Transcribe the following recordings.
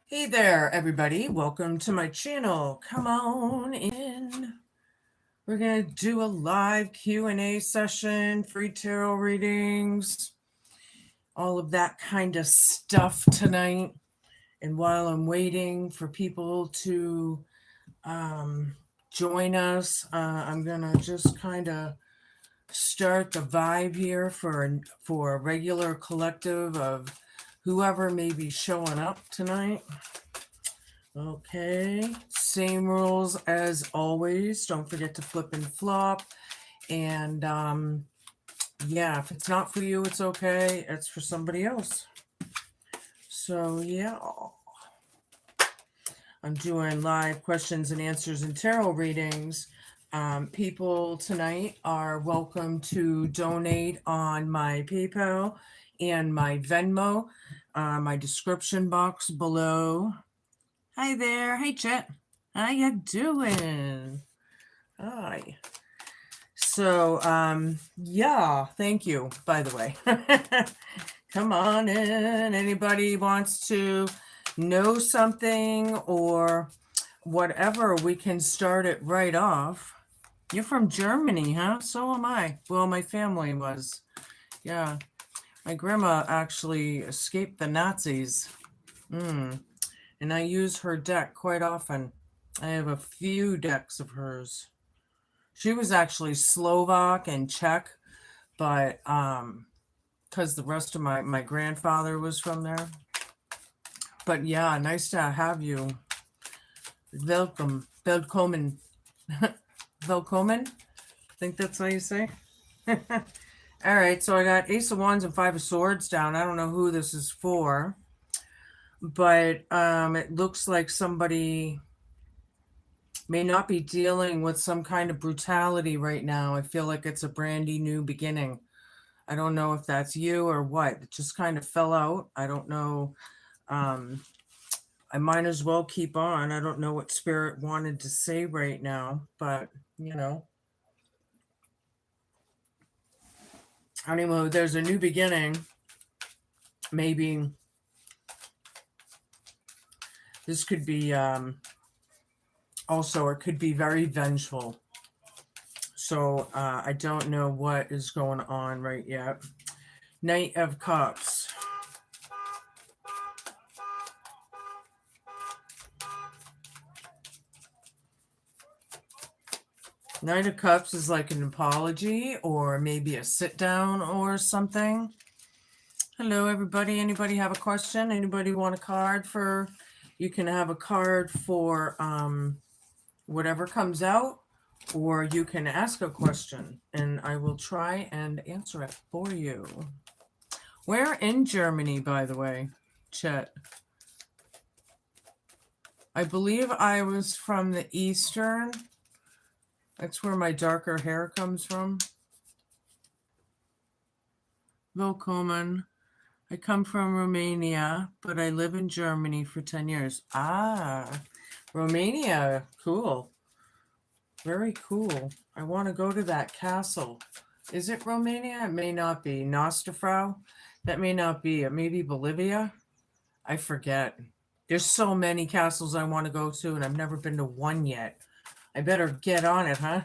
Hey there, everybody. Welcome to my channel. Come on in. We're going to do a live Q&A session, free tarot readings, all of that kind of stuff tonight. And while I'm waiting for people to um, join us, I'm going to just kind of start the vibe here for a regular collective of whoever may be showing up tonight. Okay, same rules as always. Don't forget to flip and flop. And yeah, if it's not for you, it's okay. It's for somebody else. So yeah, I'm doing live questions and answers and tarot readings. People tonight are welcome to donate on my PayPal and my Venmo, my description box below. Hi there. Hey, Chet. How you doing? Hi. So, yeah, thank you, by the way. Come on in. Anybody wants to know something or whatever, we can start it right off. You're from Germany, huh? So am I. Well, my family was. Yeah. My grandma actually escaped the Nazis. And I use her deck quite often. I have a few decks of hers. She was actually Slovak and Czech, but because the rest of my grandfather was from there. But yeah, nice to have you. Welcome. Welkomen. Welkomen? I think that's how you say. All right, so I got Ace of Wands and Five of Swords down. I don't know who this is for, but it looks like somebody may not be dealing with some kind of brutality right now. I feel like it's a brandy new beginning. I don't know if that's you or what. It just kind of fell out. I don't know. Um, I might as well keep on. I don't know what spirit wanted to say right now, but you know. Anyway, there's a new beginning. Maybe this could be also, it could be very vengeful. So I don't know what is going on right yet. Knight of Cups. Knight of Cups is like an apology or maybe a sit down or something. Hello, everybody. Anybody have a question? Anybody want a card for? You can have a card for whatever comes out, or you can ask a question and I will try and answer it for you. Where in Germany, by the way, Chet? I believe I was from the Eastern. That's where my darker hair comes from. Willkommen. I come from Romania, but I live in Germany for 10 years. Ah, Romania. Cool. Very cool. I want to go to that castle. Is it Romania? It may not be. Nostafrau? That may not be. It may be Bolivia. I forget. There's so many castles I want to go to, and I've never been to one yet. I better get on it, huh?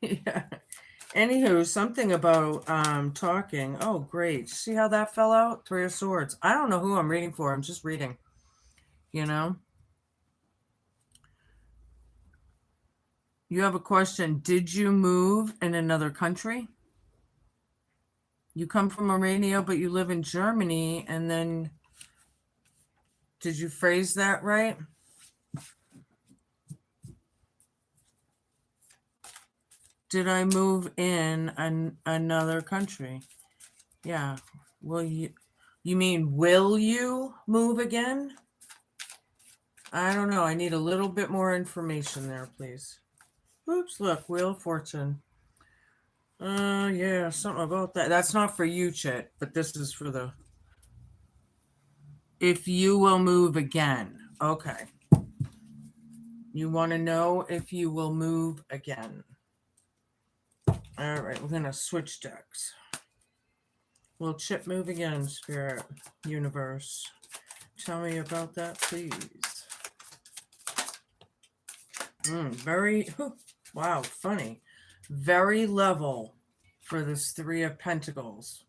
Yeah. Anywho, something about talking. Oh, great. See how that fell out? Three of Swords. I don't know who I'm reading for. I'm just reading. You know? You have a question. Did you move in another country? You come from Romania, but you live in Germany, and then did you phrase that right? Did I move in another country? Yeah. Will you mean will you move again? I don't know. I need a little bit more information there, please. Oops, look, Wheel of Fortune. Yeah, something about that. That's not for you, Chet, but this is for the if you will move again. Okay. You want to know if you will move again. All right, we're going to switch decks. Will Chip move again, Spirit, Universe? Tell me about that, please. Very, wow, funny. Very level for this Three of Pentacles.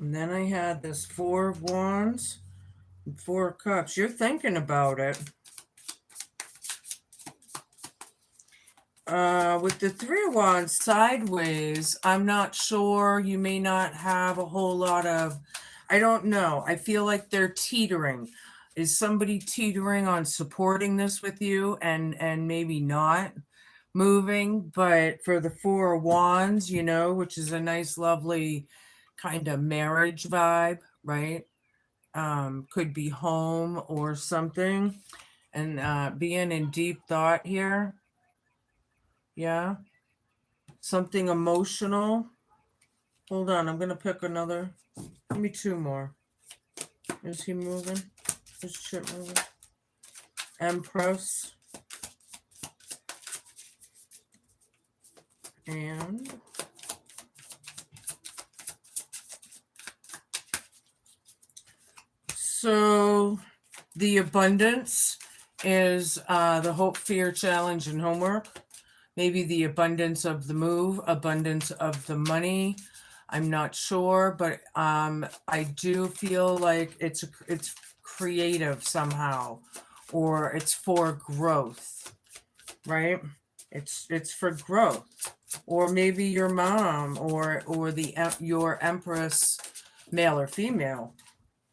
And then I had this Four of Wands and Four of Cups. You're thinking about it. With the Three of Wands sideways, I'm not sure. You may not have a whole lot of, I don't know. I feel like they're teetering. Is somebody teetering on supporting this with you and maybe not moving? But for the Four of Wands, you know, which is a nice, lovely kind of marriage vibe, right? Could be home or something. And being in deep thought here. Yeah. Something emotional. Hold on, I'm gonna pick another. Give me two more. Is he moving? Is Chip moving? Empress. And so the abundance is the hope, fear, challenge, and homework. Maybe the abundance of the move, abundance of the money. I'm not sure, but I do feel like it's creative somehow, or it's for growth, right? It's for growth, or maybe your mom or your empress, male or female,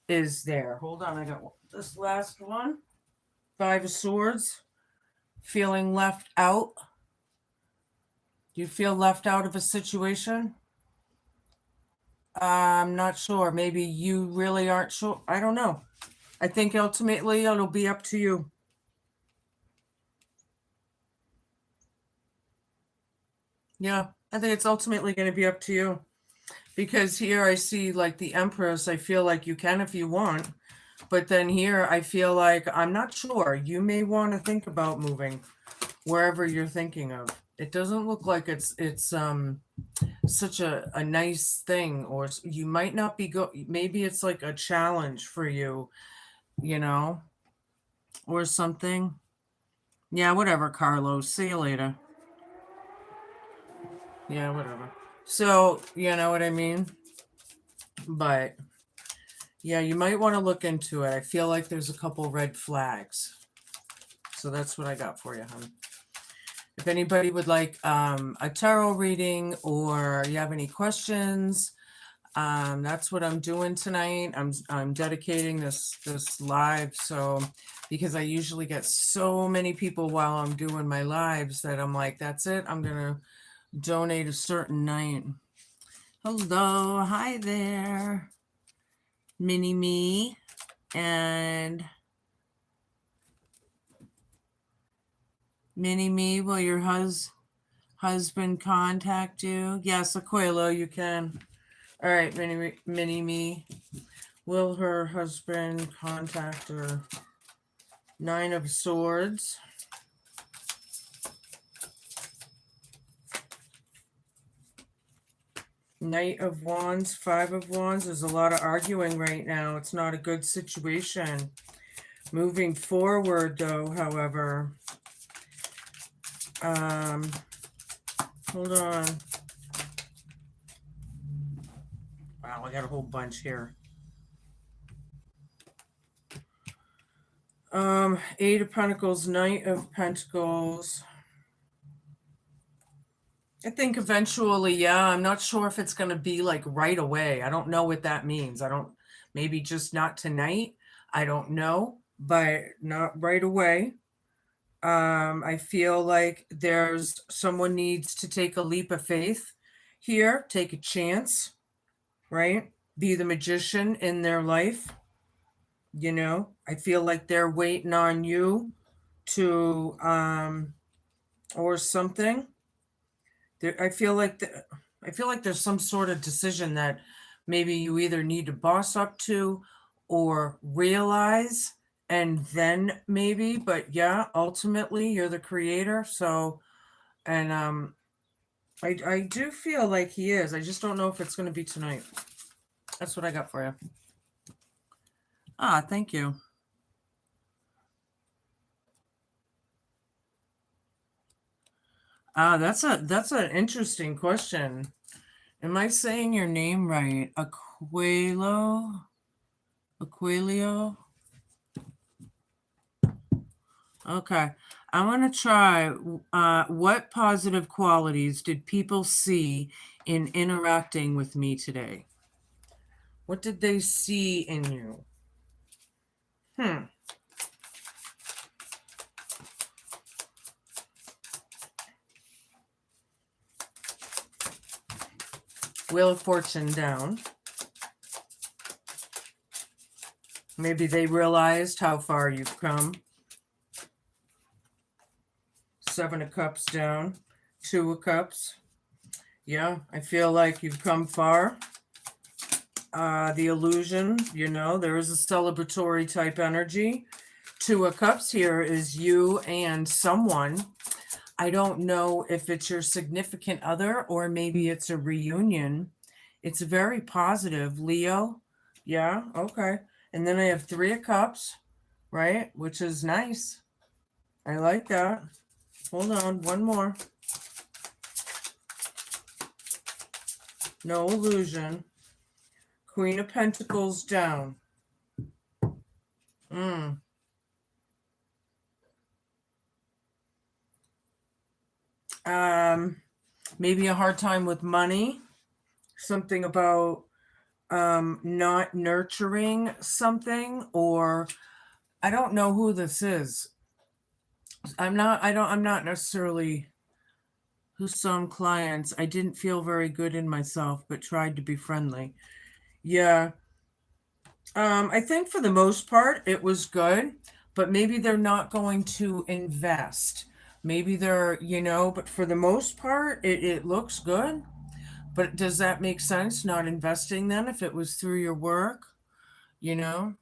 is there. Hold on, I got this last one. Five of Swords, feeling left out. Do you feel left out of a situation? I'm not sure. Maybe you really aren't sure. I don't know. I think ultimately it'll be up to you. Yeah, I think it's ultimately going to be up to you. Because here I see like the Empress, I feel like you can if you want. But then here I feel like I'm not sure. You may want to think about moving wherever you're thinking of. It doesn't look like it's such a nice thing, or you might not be maybe it's like a challenge for you, you know, or something. Yeah, whatever, Carlos. See you later. Yeah, whatever. So, you know what I mean? But yeah, you might want to look into it. I feel like there's a couple red flags. So that's what I got for you, hon. If anybody would like a tarot reading or you have any questions, that's what I'm doing tonight. I'm dedicating this live, so because I usually get so many people while I'm doing my lives that I'm like, that's it. I'm gonna donate a certain night. Hello, hi there, Mini Me, and Mini Me. Will your husband contact you? Yes, Aquilo, you can. All right, Mini Me. Will her husband contact her? Nine of Swords. Knight of Wands, Five of Wands. There's a lot of arguing right now. It's not a good situation. Moving forward, though, however. Hold on. Wow, I got a whole bunch here. Eight of Pentacles, Knight of Pentacles. I think eventually, yeah. I'm not sure if it's going to be like right away. I don't know what that means. Maybe just not tonight. I don't know, but not right away. I feel like there's someone needs to take a leap of faith here, take a chance, right? Be the magician in their life. You know, I feel like they're waiting on you to, or something. I feel like there's some sort of decision that maybe you either need to boss up to or realize, and then maybe, but yeah, ultimately you're the creator. So, and I do feel like he is. I just don't know if it's going to be tonight. That's what I got for you. Ah, thank you. Ah, that's an interesting question. Am I saying your name right? Aquilo? Aquilio? Okay. I want to try. What positive qualities did people see in interacting with me today? What did they see in you? Hmm. Wheel of Fortune down. Maybe they realized how far you've come. Seven of Cups down. Two of Cups. Yeah, I feel like you've come far. The illusion, there is a celebratory type energy. Two of Cups here is you and someone. I don't know if it's your significant other or maybe it's a reunion. It's very positive, Leo. Yeah, okay. And then I have Three of Cups, right? Which is nice. I like that. Hold on, one more. No illusion. Queen of Pentacles down. Mm. Maybe a hard time with money. Something about not nurturing something, or I don't know who this is. I'm not necessarily who some clients. I didn't feel very good in myself, but tried to be friendly. Yeah. I think for the most part it was good, but maybe they're not going to invest. Maybe but for the most part it looks good. But does that make sense, not investing then if it was through your work? You know?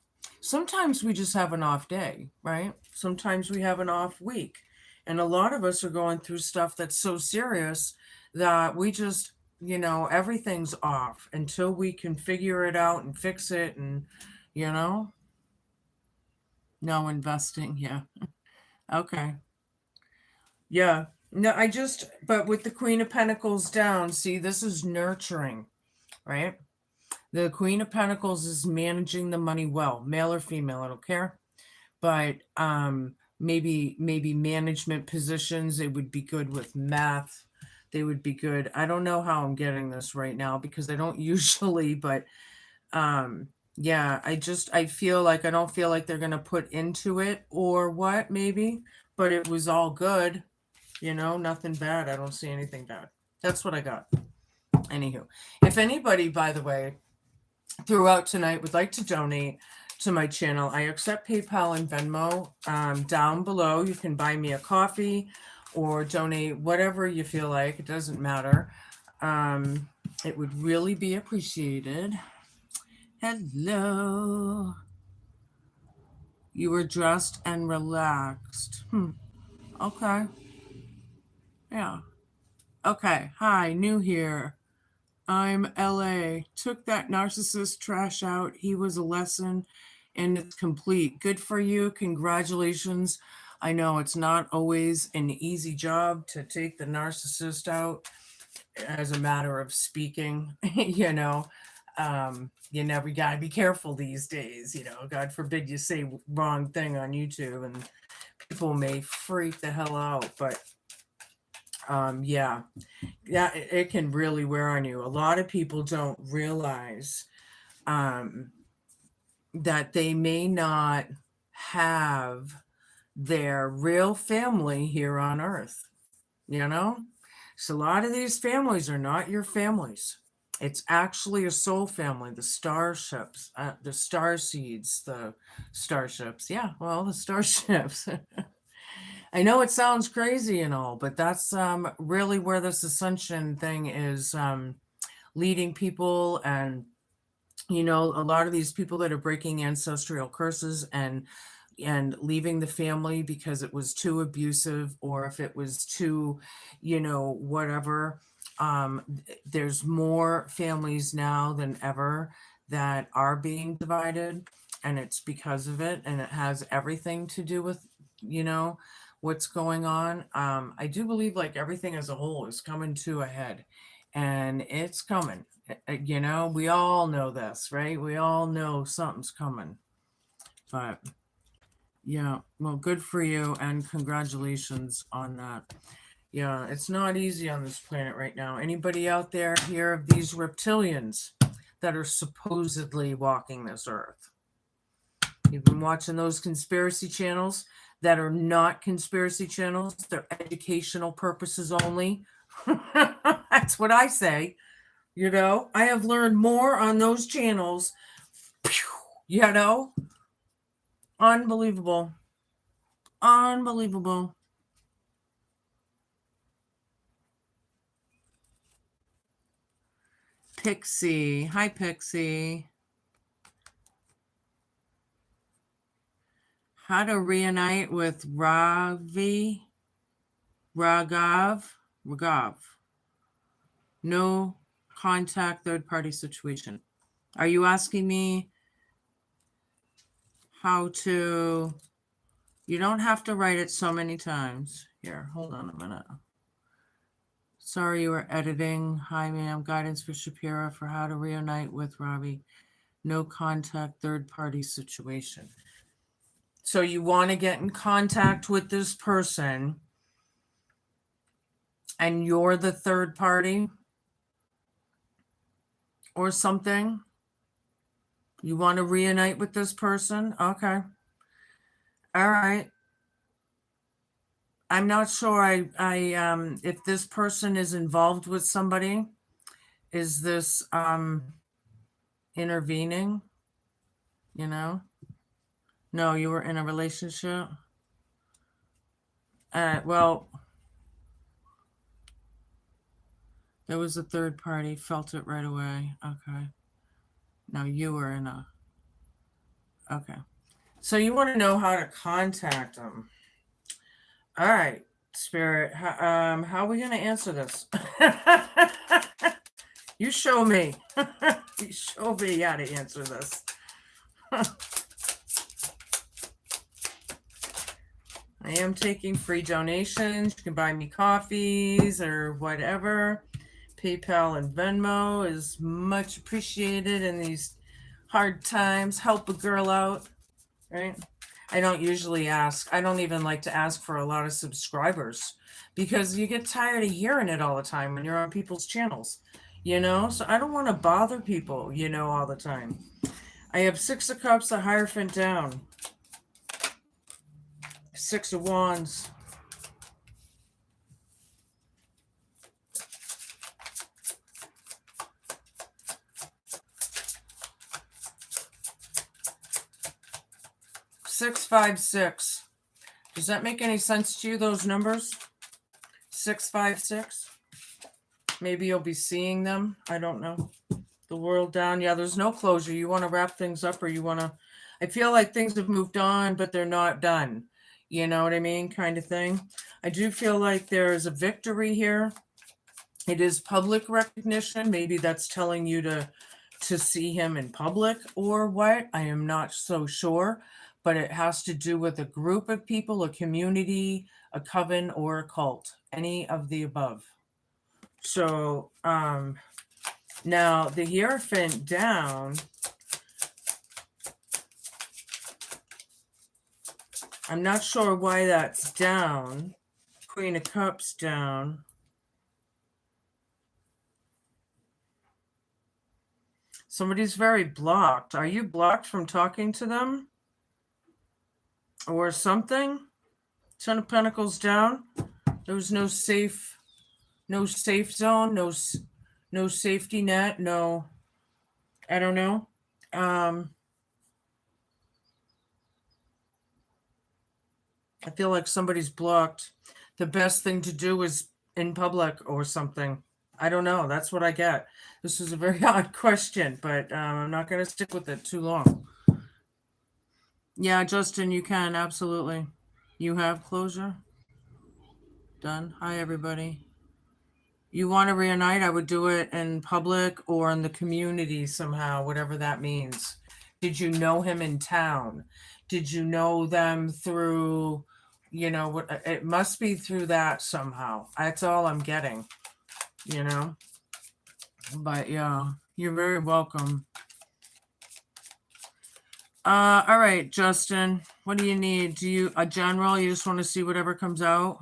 Sometimes we just have an off day, right? Sometimes we have an off week. And a lot of us are going through stuff that's so serious that we just, everything's off until we can figure it out and fix it and, you know, no investing. Yeah. Okay. Yeah. No, but with the Queen of Pentacles down, see, this is nurturing, right? The Queen of Pentacles is managing the money well, male or female, I don't care. But maybe management positions, they would be good with math. They would be good. I don't know how I'm getting this right now because I don't usually, but yeah, I feel like I don't feel like they're gonna put into it or what, maybe, but it was all good, nothing bad. I don't see anything bad. That's what I got. Anywho, if anybody, by the way, throughout tonight would like to donate to my channel, I accept PayPal and Venmo. Down below, you can buy me a coffee or donate whatever you feel like. It doesn't matter. It would really be appreciated. Hello. You were dressed and relaxed. Okay. Yeah. Okay. Hi, new here. I'm LA. Took that narcissist trash out. He was a lesson and it's complete. Good for you. Congratulations. I know it's not always an easy job to take the narcissist out as a matter of speaking, you never gotta be careful these days, God forbid you say wrong thing on YouTube and people may freak the hell out, but yeah, it can really wear on you. A lot of people don't realize that they may not have their real family here on earth, so a lot of these families are not your families. It's actually a soul family, the starships, the star seeds, the starships. Yeah, well, the starships. I know it sounds crazy and all, but that's really where this ascension thing is leading people. And, a lot of these people that are breaking ancestral curses and leaving the family because it was too abusive or if it was too, whatever. There's more families now than ever that are being divided, and it's because of it, and it has everything to do with, you know, what's going on. I do believe like everything as a whole is coming to a head, and it's coming. You know, we all know this, right? We all know something's coming. But yeah, well, good for you, and congratulations on that. Yeah, it's not easy on this planet right now. Anybody out there hear of these reptilians that are supposedly walking this earth? You've been watching those conspiracy channels that are not conspiracy channels, they're educational purposes only. That's what I say. You know, I have learned more on those channels. You know, unbelievable. Unbelievable. Pixie. Hi, Pixie. How to reunite with Raghav. No contact third party situation. Are you asking me how to? You don't have to write it so many times. Here, hold on a minute. Sorry you were editing. Hi, ma'am. Guidance for Shapira for how to reunite with Robbie. No contact third party situation. So you want to get in contact with this person, and you're the third party or something. You want to reunite with this person? Okay. All right. I'm not sure if this person is involved with somebody. Is this intervening? You know? No, you were in a relationship. Well, there was a third party, felt it right away. Okay. Now you were in a. Okay. So you want to know how to contact them. All right, Spirit. How are we going to answer this? You show me. You show me how to answer this. I am taking free donations. You can buy me coffees or whatever. PayPal and Venmo is much appreciated in these hard times. Help a girl out, right? I don't usually ask. I don't even like to ask for a lot of subscribers because you get tired of hearing it all the time when you're on people's channels, you know? So I don't want to bother people, you know, all the time. I have 6 of Cups, a Hierophant down. 6 of Wands. Six, 5, 6. Does that make any sense to you, those numbers? 6, 5, 6. Maybe you'll be seeing them. I don't know. The world down. Yeah, there's no closure. You want to wrap things up, or you want to. I feel like things have moved on, but they're not done. You know what I mean? Kind of thing. I do feel like there is a victory here. It is public recognition. Maybe that's telling you to see him in public or what. I am not so sure, but it has to do with a group of people, a community, a coven, or a cult. Any of the above. So now the Hierophant down. I'm not sure why that's down. Queen of Cups down. Somebody's very blocked. Are you blocked from talking to them? Or something? 10 of Pentacles down. There was no safe zone, no safety net, no, I don't know. I feel like somebody's blocked. The best thing to do is in public or something. I don't know. That's what I get. This is a very odd question, but I'm not going to stick with it too long. Yeah, Justin, you can. Absolutely. You have closure? Done. Hi, everybody. You want to reunite, I would do it in public or in the community somehow, whatever that means. Did you know him in town? Did you know them through, what it must be through that somehow. That's all I'm getting, you know? But yeah, you're very welcome. All right, Justin, what do you need? Do you, a general, you just want to see whatever comes out?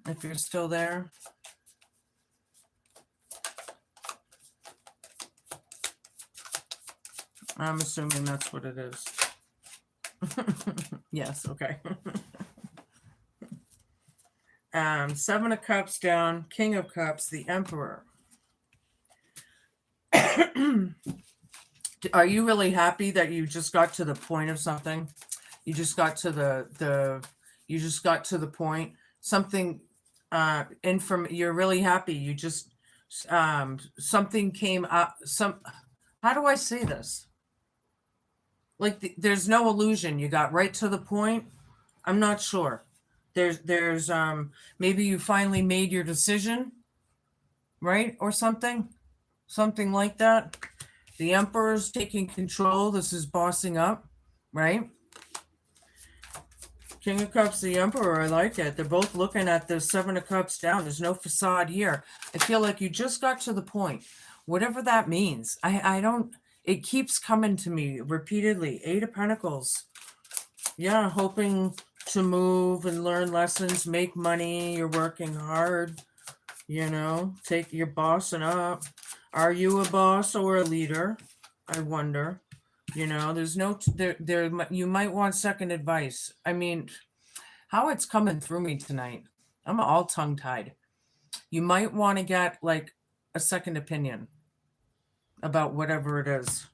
If you're still there? I'm assuming that's what it is. Yes, okay. Seven of Cups down, King of Cups, the Emperor. Are you really happy that you just got to the point of something? You just got to you just got to the point. Something you're really happy. You just something came up. How do I say this? Like there's no illusion. You got right to the point. I'm not sure. There's maybe you finally made your decision, right? Or something like that. The Emperor's taking control. This is bossing up, right? King of Cups, the Emperor, I like it. They're both looking at the Seven of Cups down. There's no facade here. I feel like you just got to the point. Whatever that means. I don't, it keeps coming to me repeatedly. Eight of Pentacles. Yeah, hoping to move and learn lessons, make money. You're working hard, you're bossing up. Are you a boss or a leader? I wonder. There's no there. You might want second advice. I mean, how it's coming through me tonight. I'm all tongue tied. You might want to get like a second opinion about whatever it is.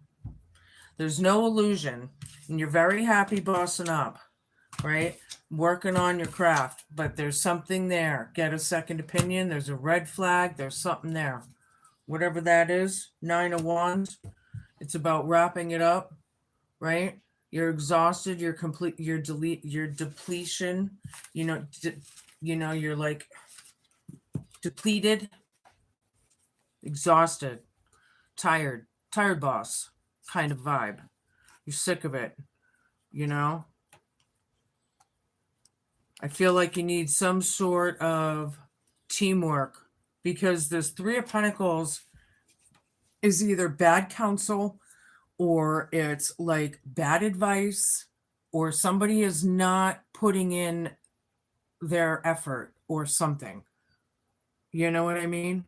There's no illusion, and you're very happy bossing up, right? Working on your craft, but there's something there. Get a second opinion. There's a red flag. There's something there. Whatever that is, 9 of Wands. It's about wrapping it up, right? You're exhausted. You're complete. Your depletion. You're like depleted, exhausted, tired boss kind of vibe. You're sick of it. I feel like you need some sort of teamwork because this Three of Pentacles is either bad counsel or it's like bad advice or somebody is not putting in their effort or something. You know what I mean?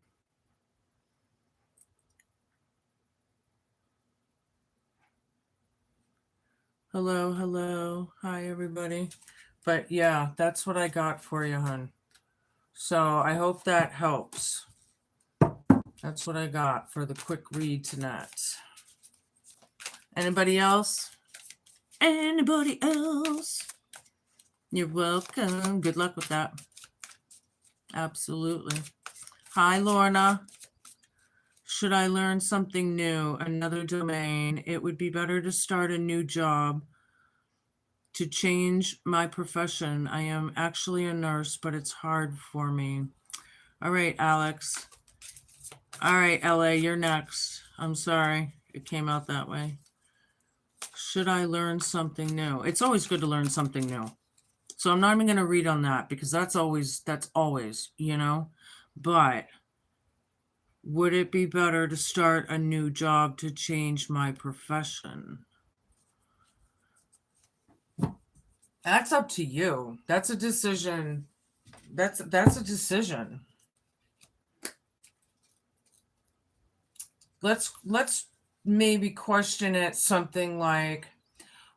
Hello. Hi, everybody. But yeah, that's what I got for you, hon. So I hope that helps. That's what I got for the quick read tonight. Anybody else? Anybody else? You're welcome. Good luck with that. Absolutely. Hi, Lorna. Should I learn something new, another domain? It would be better to start a new job to change my profession. I am actually a nurse, but it's hard for me. All right, Alex. All right, LA, you're next. I'm sorry. It came out that way. Should I learn something new? It's always good to learn something new. So I'm not even going to read on that because that's always, but would it be better to start a new job to change my profession? That's up to you. That's a decision. That's a decision. Let's maybe question it something like,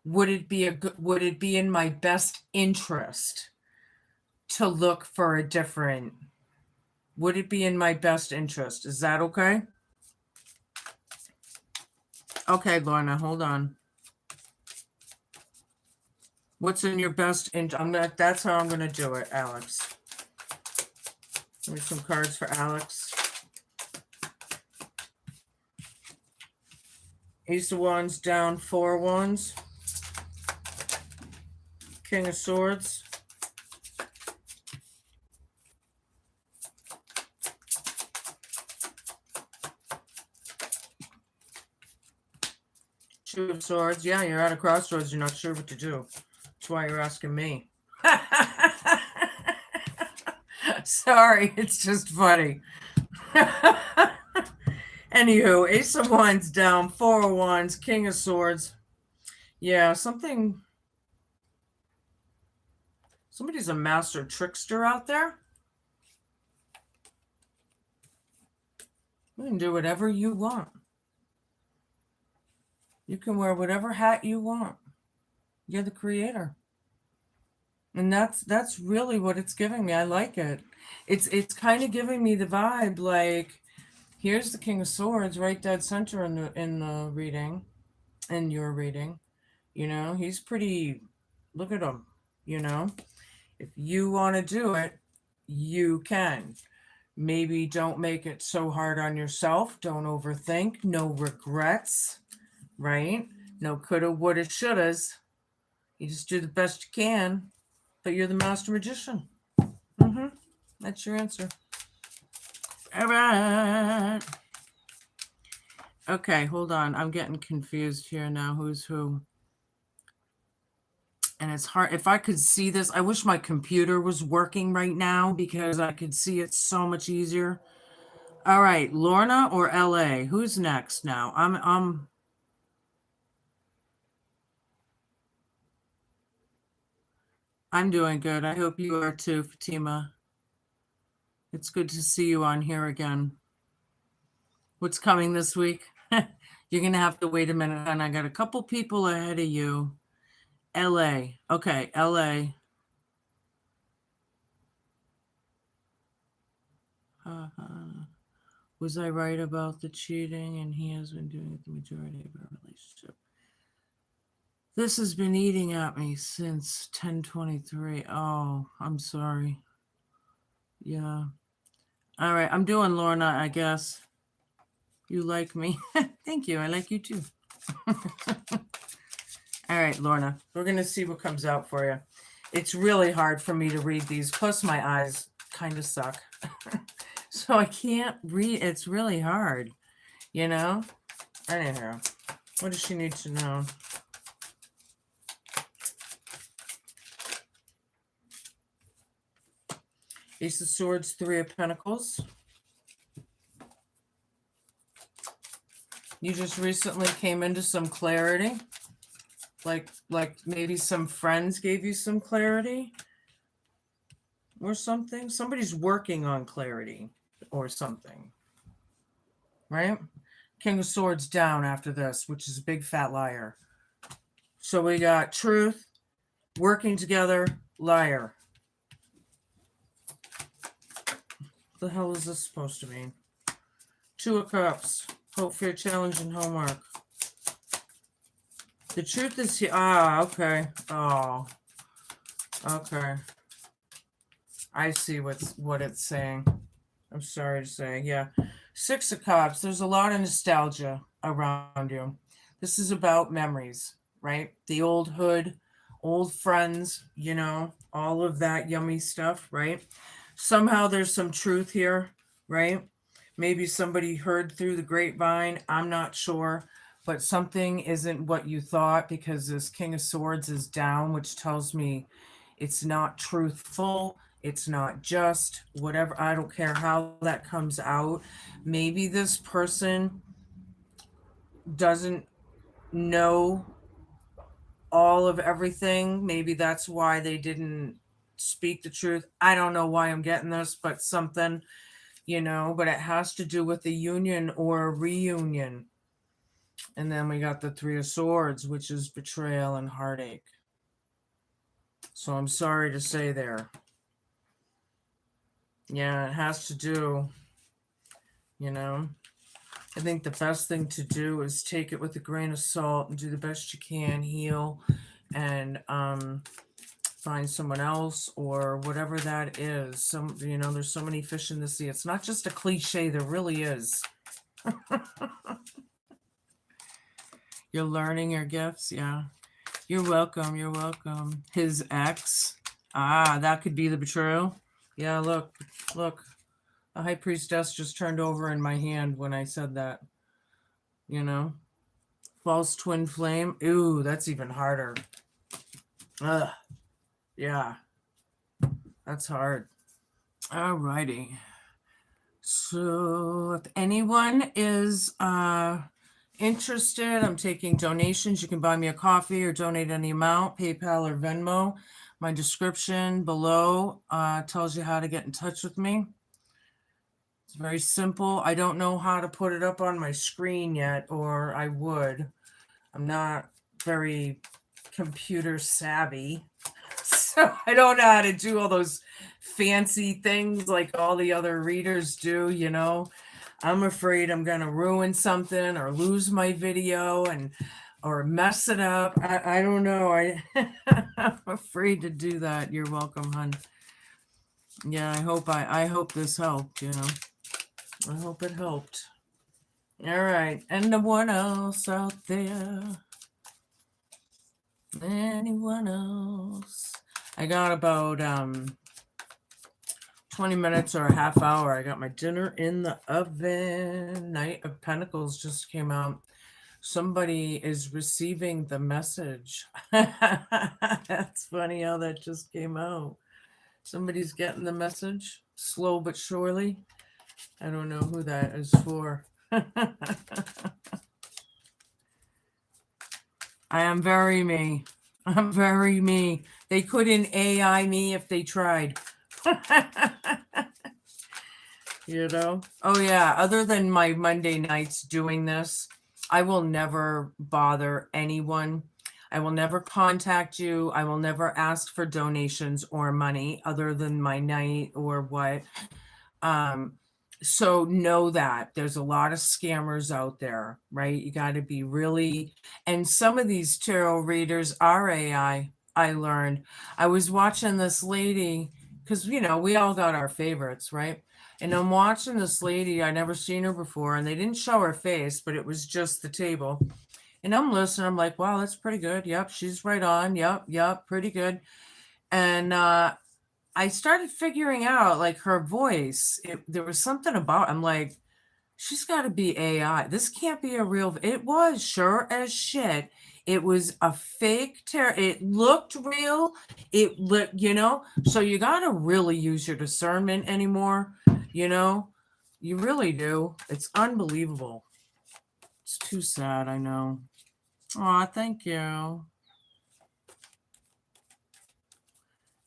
would it be in my best interest to look for a different, would it be in my best interest? Is that okay? Okay, Lorna, hold on. What's in your best interest? That's how I'm gonna do it, Alex. Give me some cards for Alex. Ace of Wands down, 4 Wands. King of Swords. Two of Swords. Yeah, you're at a crossroads. You're not sure what to do. That's why you're asking me. Sorry, it's just funny. Anywho, Ace of Wands down, Four of Wands, King of Swords. Yeah, somebody's a master trickster out there. You can do whatever you want. You can wear whatever hat you want. You're the creator. And that's really what it's giving me. I like it. It's kind of giving me the vibe like here's the King of Swords right dead center in the reading, in your reading. You know, he's pretty, look at him, you know. If you want to do it, you can. Maybe don't make it so hard on yourself. Don't overthink. No regrets, right? No coulda, woulda, shouldas. You just do the best you can, but you're the master magician. That's your answer. All right. Okay, hold on. I'm getting confused here now. Who's who? And it's hard. If I could see this, I wish my computer was working right now because I could see it so much easier. All right, Lorna or LA? Who's next now? I'm doing good. I hope you are too, Fatima. It's good to see you on here again. What's coming this week? You're gonna have to wait a minute, and I got a couple people ahead of you. LA. Okay, LA. Was I right about the cheating? And he has been doing it the majority of our relationship. This has been eating at me since 10:23. Oh, I'm sorry. Yeah. All right, I'm doing Lorna, I guess. You like me? Thank you. I like you too. All right, Lorna, we're going to see what comes out for you. It's really hard for me to read these, plus my eyes kind of suck. So I can't read. It's really hard, you know? Anyhow, what does she need to know? Ace of Swords, Three of Pentacles. You just recently came into some clarity. Like maybe some friends gave you some clarity or something. Somebody's working on clarity or something, right? King of Swords down after this, which is a big fat liar. So we got truth, working together, liar. What the hell is this supposed to mean? Two of Cups, hope, fear, challenge, and homework. The truth is here. Ah, okay. Oh, okay. I see what it's saying. I'm sorry to say. Yeah. Six of Cups. There's a lot of nostalgia around you. This is about memories, right? The old hood, old friends, you know, all of that yummy stuff, right? Somehow there's some truth here, right? Maybe somebody heard through the grapevine. I'm not sure. But something isn't what you thought because this King of Swords is down, which tells me it's not truthful. It's not just whatever. I don't care how that comes out. Maybe this person doesn't know all of everything. Maybe that's why they didn't speak the truth. I don't know why I'm getting this, but something, you know, but it has to do with a union or a reunion. And then we got the Three of Swords, which is betrayal and heartache. So I'm sorry to say there. Yeah, it has to do, you know. I think the best thing to do is take it with a grain of salt and do the best you can, heal, and find someone else or whatever that is. Some, you know, there's so many fish in the sea. It's not just a cliche, there really is. You're learning your gifts, yeah. You're welcome. You're welcome. His ex. Ah, that could be the betrayal. Yeah, look. The High Priestess just turned over in my hand when I said that. You know? False twin flame. Ooh, that's even harder. Ugh. Yeah, that's hard. Alrighty. So if anyone is interested, I'm taking donations. You can buy me a coffee or donate any amount, PayPal or Venmo. My description below tells you how to get in touch with me. It's very simple. I don't know how to put it up on my screen yet, or I would. I'm not very computer savvy. So I don't know how to do all those fancy things like all the other readers do, you know. I'm afraid I'm gonna ruin something or lose my video and or mess it up. I don't know. I'm afraid to do that. You're welcome, hon. Yeah, I hope this helped, you know. I hope it helped. All right. Anyone else out there? Anyone else? I got about 20 minutes or a half hour. I got my dinner in the oven. Knight of Pentacles just came out. Somebody is receiving the message. That's funny how that just came out. Somebody's getting the message, slow but surely. I don't know who that is for. I am very me. I'm very me. They couldn't AI me if they tried. You know? Oh, yeah. Other than my Monday nights doing this, I will never bother anyone. I will never contact you. I will never ask for donations or money other than my night or what. So know that there's a lot of scammers out there, right? You got to be really, and some of these tarot readers are AI. I learned. I was watching this lady because, you know, we all got our favorites, right? And I'm watching this lady, I never seen her before, and they didn't show her face, but it was just the table. And I'm listening, I'm like, wow, that's pretty good. Yep, she's right on. Yep, pretty good. And I started figuring out like her voice. There was something about, I'm like, she's got to be AI. This can't be a real. It was sure as shit. It was a fake terror. It looked real. It looked, you know. So you got to really use your discernment anymore. You know, you really do. It's unbelievable. It's too sad. I know. Aw, thank you.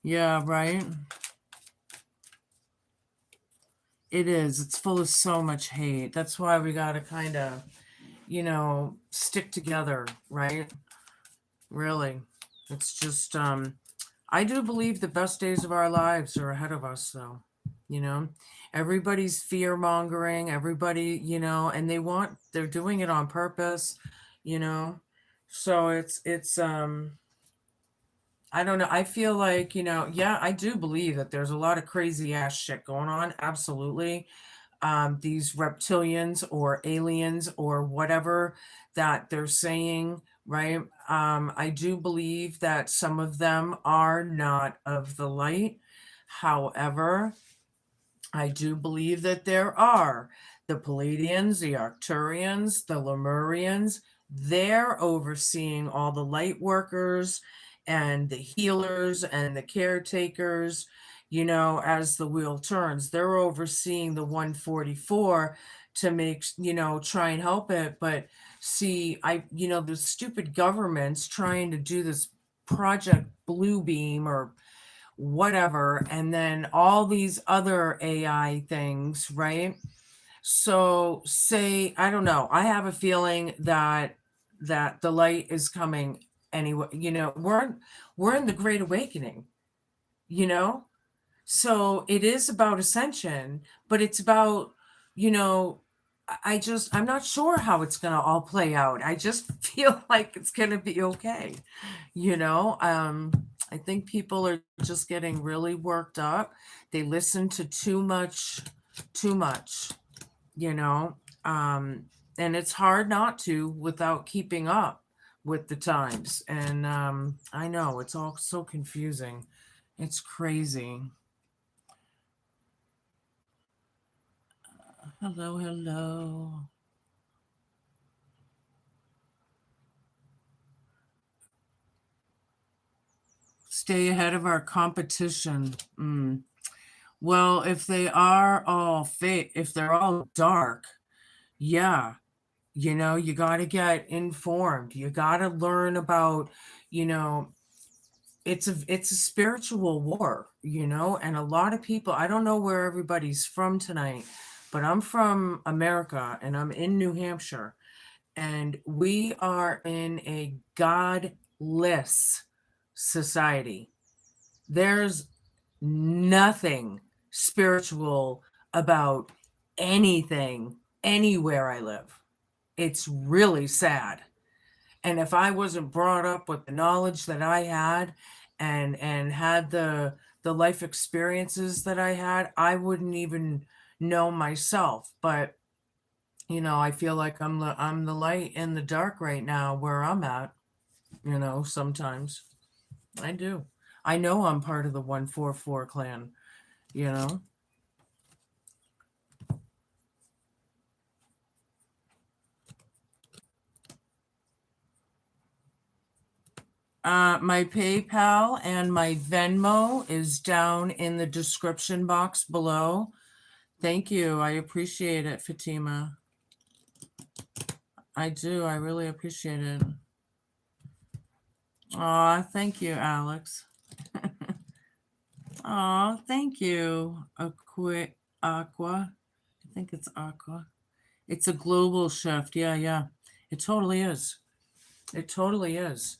Yeah, right. It is. It's full of so much hate. That's why we got to kind of, you know, stick together, right? Really. It's just I do believe the best days of our lives are ahead of us though. You know, everybody's fear mongering, everybody, you know, and they're doing it on purpose, you know. So it's I don't know. I feel like, you know, yeah, I do believe that there's a lot of crazy ass shit going on. Absolutely. These reptilians or aliens or whatever that they're saying, right? I do believe that some of them are not of the light. However, I do believe that there are the Palladians, the Arcturians, the Lemurians. They're overseeing all the light workers and the healers and the caretakers, you know, as the wheel turns. They're overseeing the 144 to make, you know, try and help it. But see, you know, the stupid government's trying to do this Project Bluebeam or whatever, and then all these other AI things, right? So say, I don't know, I have a feeling that the light is coming anyway. You know, we're in the Great Awakening, you know? So it is about ascension, but it's about, you know, I'm not sure how it's going to all play out. I just feel like it's going to be okay. You know, I think people are just getting really worked up. They listen to too much, you know, and it's hard not to without keeping up with the times. And I know it's all so confusing. It's crazy. Hello, hello. stay ahead of our competition. Well, if they are all fake, if they're all dark, yeah, you got to get informed. You got to learn about, you know, it's a spiritual war, and a lot of people, I don't know where everybody's from tonight, but I'm from America and I'm in New Hampshire, and we are in a godless society. There's nothing spiritual about anything anywhere I live. It's really sad. And if I wasn't brought up with the knowledge that I had and had the life experiences that I had, I wouldn't even know myself. But I feel like I'm the light in the dark right now where I'm at, sometimes. I do. I know I'm part of the 144 clan, you know. My PayPal and my Venmo is down in the description box below. Thank you. I appreciate it, Fatima. I do. I really appreciate it. Aw, thank you, Alex. Aw, thank you, Aqua. I think it's Aqua. It's a global shift. Yeah, yeah. It totally is. It totally is.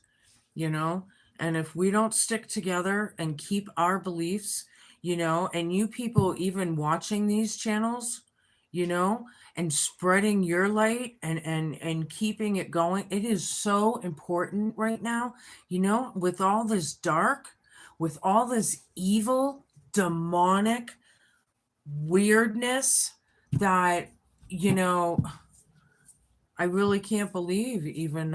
you know and if we don't stick together and keep our beliefs, and you people even watching these channels, you know and spreading your light and keeping it going, it is so important right now, with all this dark, with all this evil, demonic weirdness that, I really can't believe even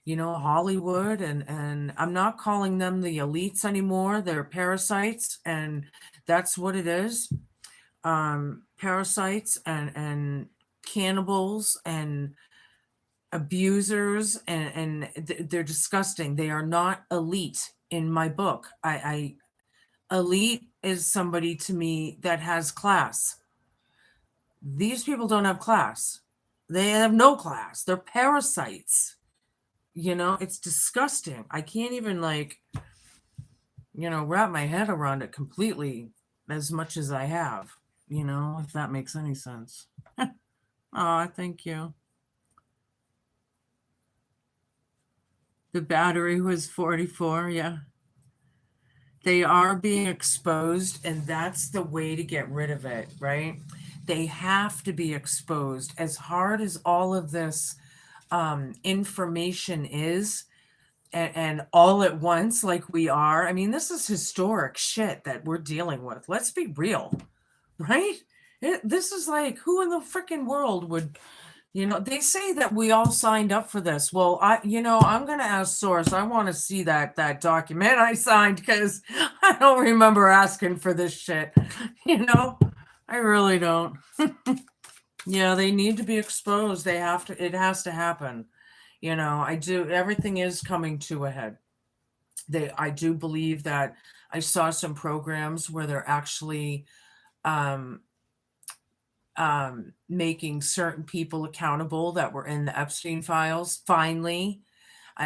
Hollywood, and I'm not calling them the elites anymore. They're parasites, and that's what it is. Parasites and cannibals and abusers, and they're disgusting. They are not elite in my book. I elite is somebody to me that has class. These people don't have class. They have no class. They're parasites. It's disgusting. I can't even wrap my head around it completely as much as I have, if that makes any sense. Oh, thank you. The battery was 44. Yeah. They are being exposed, and that's the way to get rid of it, right? They have to be exposed. As hard as all of this information is, and all at once, like we are. I mean, this is historic shit that we're dealing with. Let's be real, right? This is like, who in the freaking world would, they say that we all signed up for this. Well, I'm going to ask Source. I want to see that document I signed, because I don't remember asking for this shit. I really don't. Yeah, they need to be exposed. It has to happen. I do. Everything is coming to a head. I do believe that I saw some programs where they're actually um, making certain people accountable that were in the Epstein files. Finally,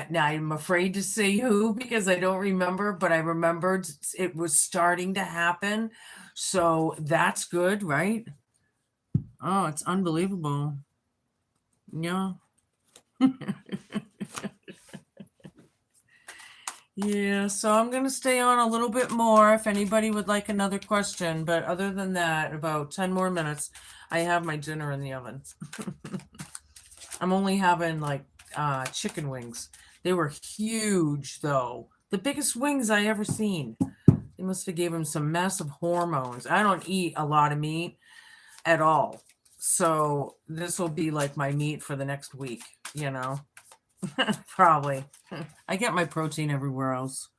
now I'm afraid to say who, because I don't remember, but I remembered it was starting to happen. So that's good, right? Oh, it's unbelievable. Yeah. Yeah, so I'm going to stay on a little bit more if anybody would like another question. But other than that, about 10 more minutes, I have my dinner in the oven. I'm only having chicken wings. They were huge, though. The biggest wings I ever seen. They must have gave him some massive hormones. I don't eat a lot of meat at all. So this will be like my meat for the next week, Probably. I get my protein everywhere else.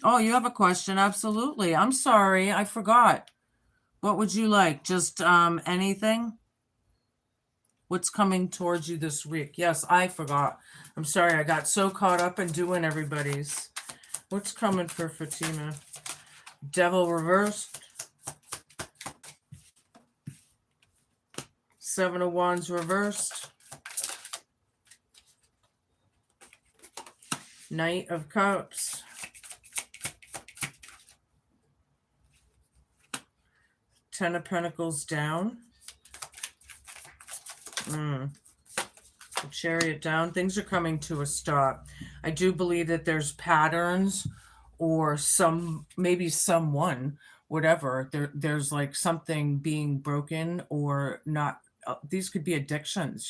Oh, you have a question? Absolutely. I'm sorry, I forgot. What would you like? Just anything? What's coming towards you this week? Yes, I forgot. I'm sorry, I got so caught up in doing everybody's. What's coming for Fatima? Devil reversed. Seven of Wands reversed. Knight of Cups. Ten of Pentacles down. The Chariot down. Things are coming to a stop. I do believe that there's patterns or maybe someone, whatever. There's like something being broken or not. These could be addictions,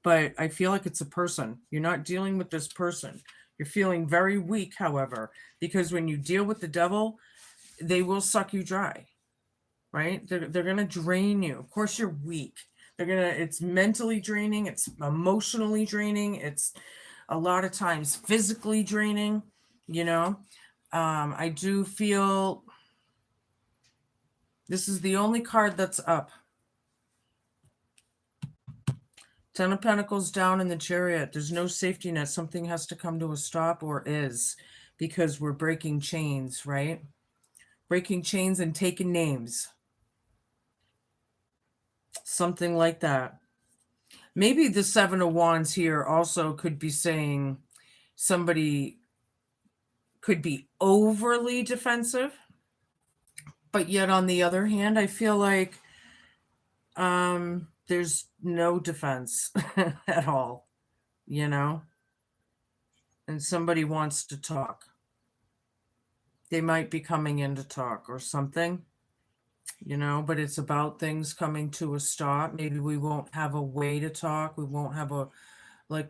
but I feel like it's a person. You're not dealing with this person. You're feeling very weak, however, because when you deal with the devil, they will suck you dry, right? They're going to drain you. Of course, you're weak. It's mentally draining. It's emotionally draining. It's a lot of times physically draining, I do feel this is the only card that's up. Ten of Pentacles down in the Chariot. There's no safety net. Something has to come to a stop or is, because we're breaking chains, right? Breaking chains and taking names. Something like that. Maybe the Seven of Wands here also could be saying somebody could be overly defensive. But yet on the other hand, I feel like there's no defense at all, and somebody wants to talk. They might be coming in to talk or something, but it's about things coming to a stop. Maybe we won't have a way to talk. We won't have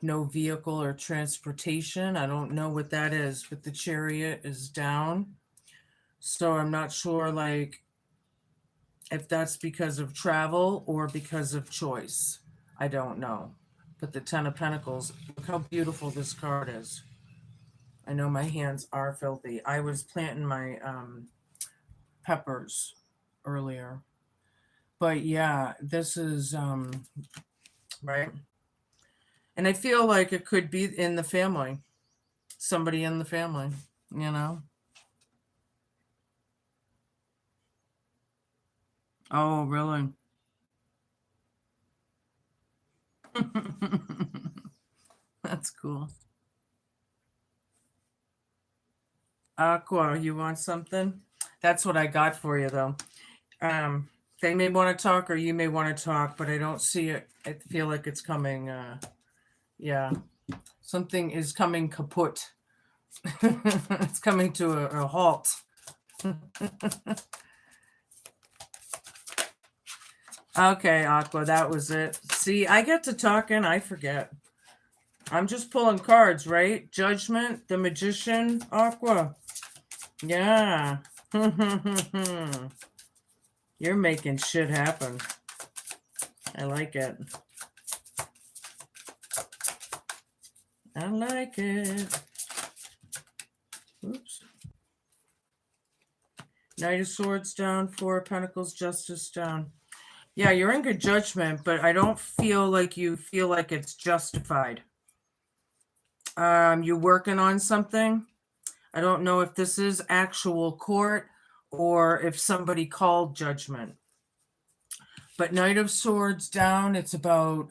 no vehicle or transportation. I don't know what that is, but the Chariot is down. So I'm not sure, if that's because of travel or because of choice. I don't know. But the Ten of Pentacles, look how beautiful this card is. I know my hands are filthy. I was planting my peppers earlier. But yeah, this is, right? And I feel like it could be in the family. Somebody in the family, Oh, really? That's cool. Aqua, you want something? That's what I got for you, though. They may want to talk or you may want to talk, but I don't see it. I feel like it's coming. Yeah, something is coming kaput. It's coming to a halt. Okay, Aqua, that was it. See, I get to talking, I forget. I'm just pulling cards, right? Judgment, the Magician, Aqua. Yeah. You're making shit happen. I like it. I like it. Oops. Knight of Swords down, Four of Pentacles, Justice down. Yeah, you're in good judgment, but I don't feel like you feel like it's justified. You're working on something. I don't know if this is actual court or if somebody called judgment. But Knight of Swords down, it's about,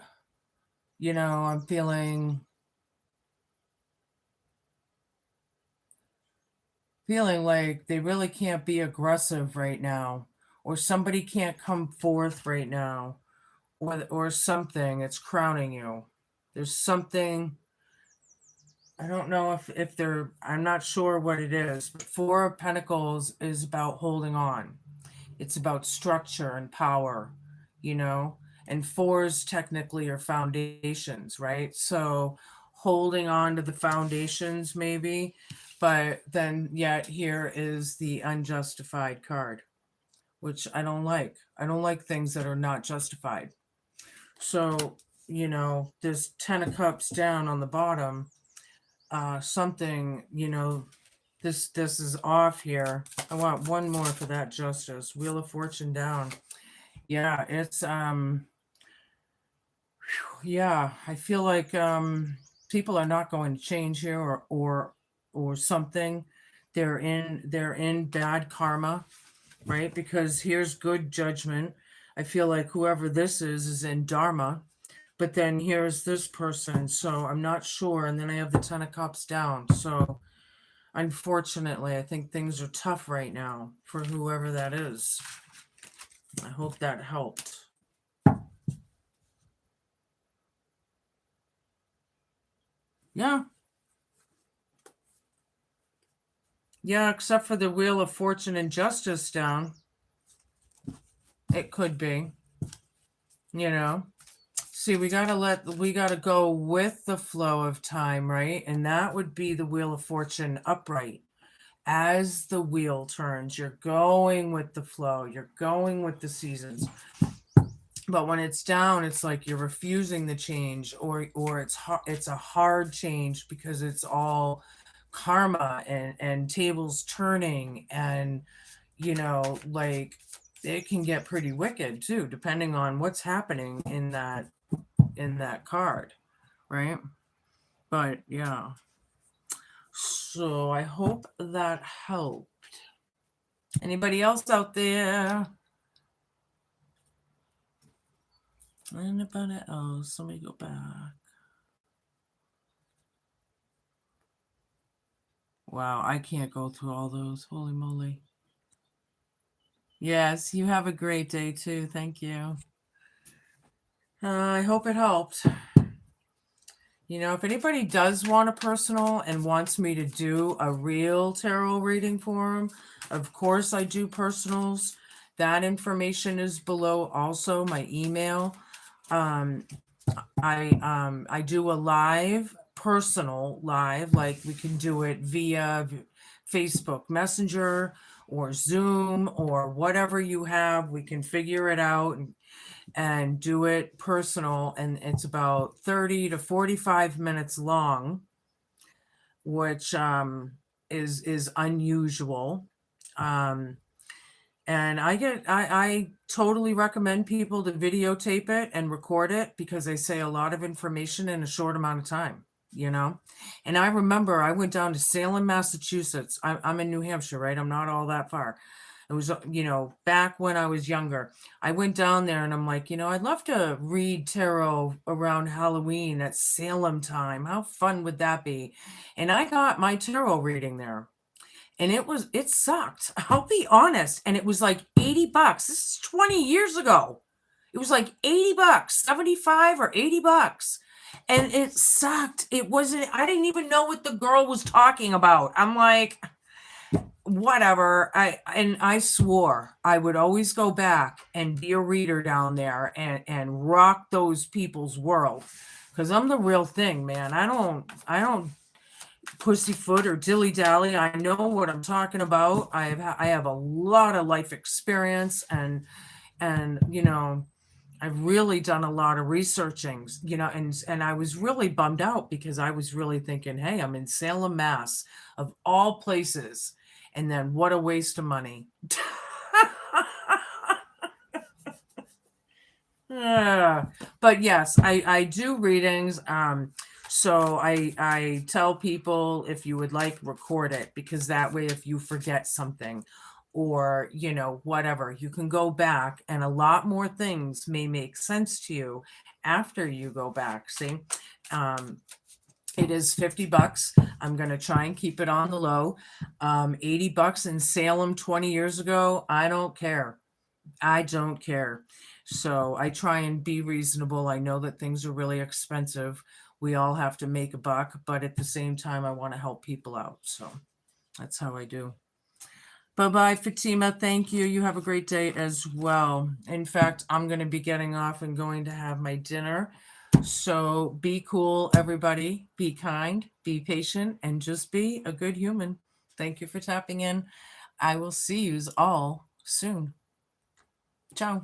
I'm feeling like they really can't be aggressive right now, or somebody can't come forth right now, or something. It's crowning you. There's something. I don't know if they're. I'm not sure what it is. But Four of Pentacles is about holding on. It's about structure and power, And fours technically are foundations, right? So holding on to the foundations, maybe. But then yet here is the unjustified card, which I don't like. I don't like things that are not justified. So, there's 10 of Cups down on the bottom. Something, this is off here. I want one more for that Justice. Wheel of Fortune down. Yeah, it's yeah, I feel like people are not going to change here or or something, they're in bad karma, right? Because here's good judgment. I feel like whoever this is in dharma, but then here's this person, so I'm not sure. And then I have the Ten of Cups down. So unfortunately, I think things are tough right now for whoever that is. I hope that helped. Yeah. Yeah, except for the Wheel of Fortune and Justice down. It could be, you know. See, we gotta go with the flow of time, right? And that would be the Wheel of Fortune upright. As the wheel turns, you're going with the flow, you're going with the seasons. But when it's down, it's like you're refusing the change, or it's a hard change because it's all karma and tables turning, and like it can get pretty wicked too, depending on what's happening in that card, right? But yeah. So I hope that helped. Anybody else out there? Anybody else? Let me go back. Wow, I can't go through all those. Holy moly. Yes, you have a great day too. Thank you. I hope it helped. If anybody does want a personal and wants me to do a real tarot reading for them, of course I do personals. That information is below. Also, my email. I do a live, personal live, like we can do it via Facebook Messenger or Zoom or whatever you have. We can figure it out and do it personal, and it's about 30 to 45 minutes long, which is unusual. And I totally recommend people to videotape it and record it, because they say a lot of information in a short amount of time. And I remember I went down to Salem, Massachusetts. I'm in New Hampshire, right? I'm not all that far. It was, back when I was younger. I went down there and I'm like, I'd love to read tarot around Halloween at Salem time. How fun would that be? And I got my tarot reading there. And it sucked. I'll be honest. And it was like $80. This is 20 years ago. It was like $80, 75 or $80. And it sucked. I didn't even know what the girl was talking about. I'm like, whatever. I swore I would always go back and be a reader down there and rock those people's world. Because I'm the real thing, man. I don't pussyfoot or dilly dally. I know what I'm talking about. I have a lot of life experience, and I've really done a lot of researching, and I was really bummed out because I was really thinking, hey, I'm in Salem, Mass, of all places, and then what a waste of money. But yes, I do readings. So I tell people, if you would like, record it, because that way if you forget something or whatever, you can go back and a lot more things may make sense to you after you go back. See, it is $50. I'm going to try and keep it on the low. $80 in Salem 20 years ago. I don't care. So I try and be reasonable. I know that things are really expensive. We all have to make a buck, but at the same time, I want to help people out. So that's how I do. Bye-bye, Fatima. Thank you. You have a great day as well. In fact, I'm going to be getting off and going to have my dinner. So be cool, everybody. Be kind, be patient, and just be a good human. Thank you for tapping in. I will see yous all soon. Ciao.